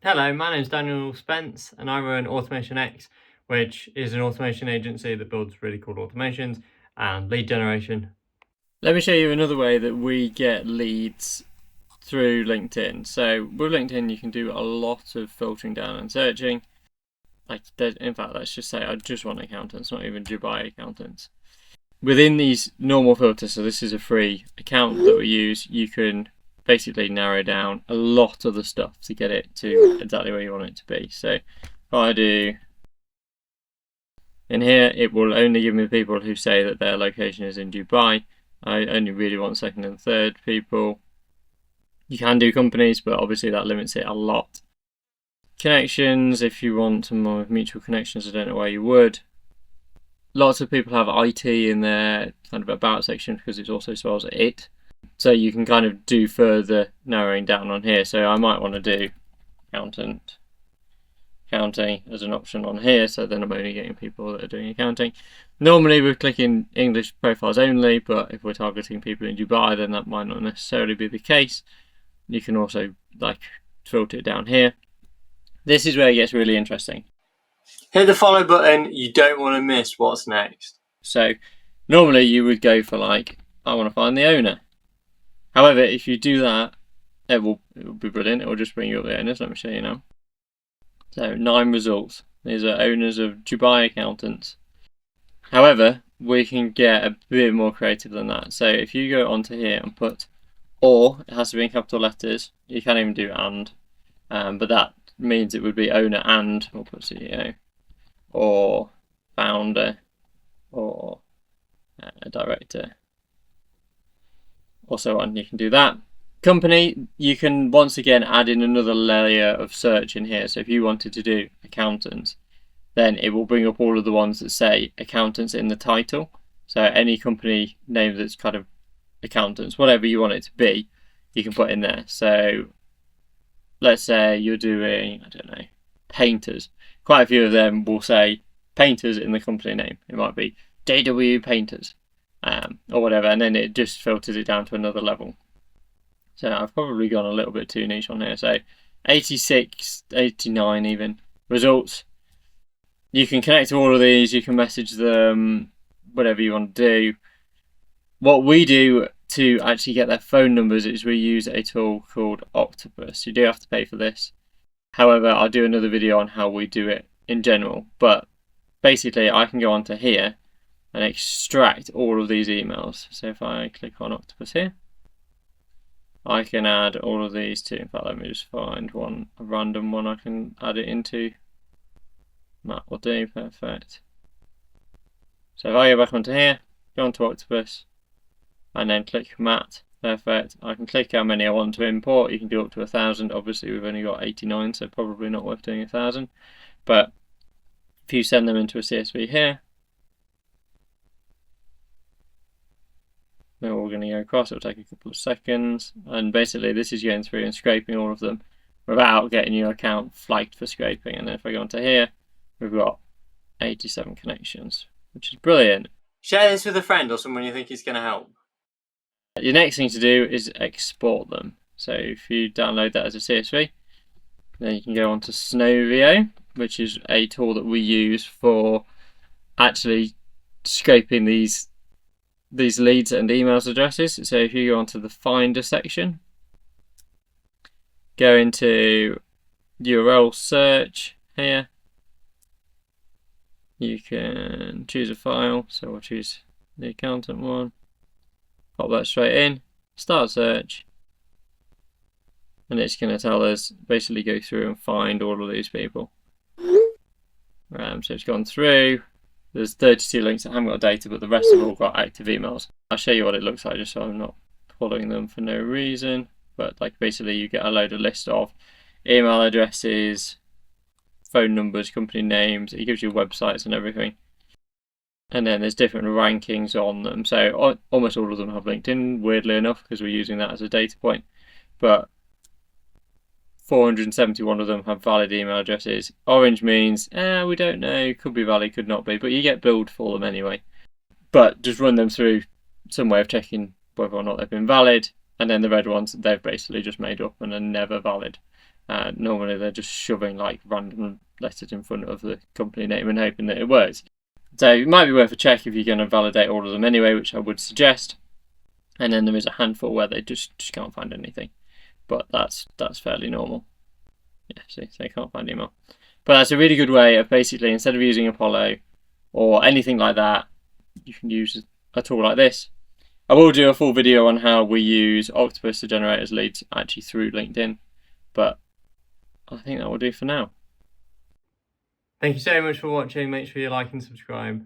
Hello, my name is Daniel Spence and I run Automation X, which is an automation agency that builds really cool automations and lead generation. Let me show you another way that we get leads through LinkedIn. So with LinkedIn, you can do a lot of filtering down and searching. In fact, let's just say I just want accountants, not even Dubai accountants. Within these normal filters, so this is a free account that we use, you can basically narrow down a lot of the stuff to get it to exactly where you want it to be. So if I do in here, it will only give me people who say that their location is in Dubai. I only really want second and third people. You can do companies, but obviously that limits it a lot. Connections, if you want some more mutual connections, I don't know why you would. Lots of people have IT in their kind of about section because it also spells it. So you can kind of do further narrowing down on here. So I might want to do accounting as an option on here. So then I'm only getting people that are doing accounting. Normally we're clicking English profiles only, but if we're targeting people in Dubai, then that might not necessarily be the case. You can also filter it down here. This is where it gets really interesting. Hit the follow button, you don't want to miss what's next. So normally you would go for I want to find the owner. However, if you do that, it will be brilliant. It will just bring you up the owners. Let me show you now. So 9 results. These are owners of Dubai accountants. However, we can get a bit more creative than that. So if you go onto here and put or, it has to be in capital letters. You can even do and, but that means it would be owner and, we'll put CEO, or founder, or director, or so on. You can do that. Company, you can once again add in another layer of search in here. So if you wanted to do accountants, then it will bring up all of the ones that say accountants in the title. So any company name that's kind of accountants, whatever you want it to be, you can put in there. So let's say you're doing, I don't know, painters. Quite a few of them will say painters in the company name. It might be JW Painters or whatever, and then it just filters it down to another level. So I've probably gone a little bit too niche on here. So 86, 89 even results. You can connect to all of these. You can message them, whatever you want to do. What we do to actually get their phone numbers is we use a tool called Octopus. You do have to pay for this. However, I'll do another video on how we do it in general. But basically, I can go onto here and extract all of these emails. So if I click on Octopus here, I can add all of these to, in fact, let me just find a random one I can add it into. That will do, perfect. So if I go back onto here, go onto Octopus, and then click Matt, perfect. I can click how many I want to import. You can do up to 1,000. Obviously, we've only got 89, so probably not worth doing 1,000. But if you send them into a CSV here, they're all going to go across. It'll take a couple of seconds, and basically this is going through and scraping all of them without getting your account flagged for scraping. And then if I go onto here, we've got 87 connections, which is brilliant. Share this with a friend or someone you think is going to help. Your next thing to do is export them. So if you download that as a CSV, then you can go on to Snovio, which is a tool that we use for actually scraping these leads and emails addresses. So if you go onto the Finder section, go into URL search here, you can choose a file. So we'll choose the accountant one, pop that straight in, start search, and it's going to tell us basically go through and find all of these people. So it's gone through. There's 32 links that haven't got data, but the rest have all got active emails. I'll show you what it looks like just so I'm not following them for no reason. But basically you get a load of list of email addresses, phone numbers, company names. It gives you websites and everything. And then there's different rankings on them. So almost all of them have LinkedIn, weirdly enough, because we're using that as a data point. But 471 of them have valid email addresses. Orange means, we don't know, could be valid, could not be, but you get billed for them anyway. But just run them through some way of checking whether or not they've been valid, and then the red ones, they've basically just made up and are never valid. Normally they're just shoving like random letters in front of the company name and hoping that it works. So it might be worth a check if you're going to validate all of them anyway, which I would suggest. And then there is a handful where they just can't find anything, but that's fairly normal. Yeah, see, they can't find email. But that's a really good way of basically, instead of using Apollo or anything like that, you can use a tool like this. I will do a full video on how we use Octopus to generate as leads actually through LinkedIn, but I think that will do for now. Thank you so much for watching. Make sure you like and subscribe.